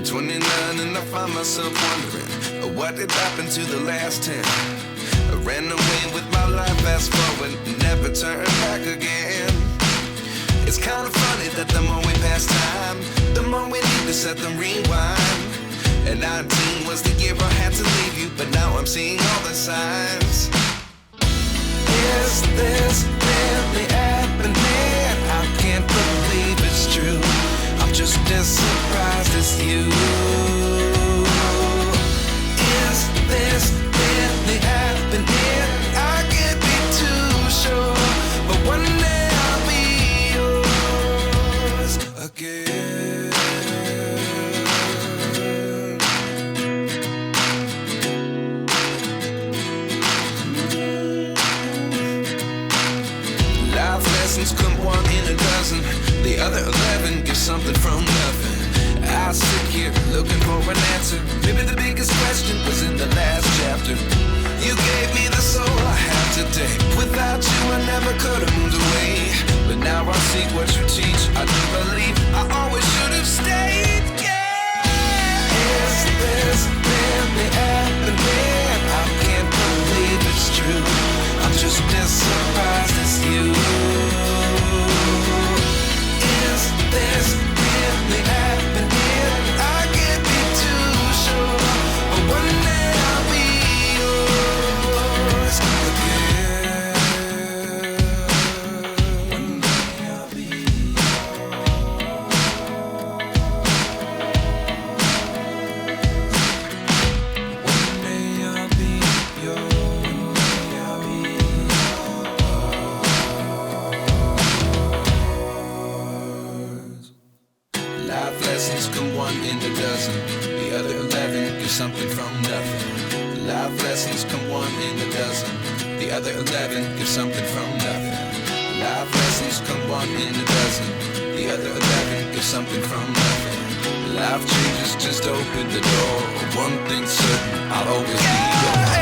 At 29 and I find myself wondering, what did happen to the last 10? I ran away with my life, fast forward, never turn back again. It's kind of funny that the more we pass time, the more we need to set them rewind. And 19 was the year I had to leave you, but now I'm seeing all the signs. Is this really happening? I can't believe it's true. I'm just as surprised as you. Is this really happening? I can't be too sure, but one day I'll be yours again. Life lessons come one in a dozen. The other 11 get something from nothing. I sit here looking for an answer. Maybe the biggest question was in the last chapter. You gave me the soul I have today. Without you I never could have moved away. But now I see what you teach. I do believe I always should have stayed. Yeah. Is this really happening? I can't believe it's true. I'm just as surprised as you. Is this really happening? I can't be too sure, but one day I'll be yours again. One day I'll be yours. One day I'll be yours. Life lessons come one in a dozen. The other 11 get something from nothing. Life lessons come one in a dozen. The other 11 get something from nothing. Life lessons come one in a dozen. The other 11 get something from nothing. Life changes just open the door. One thing's certain, I'll always be yours.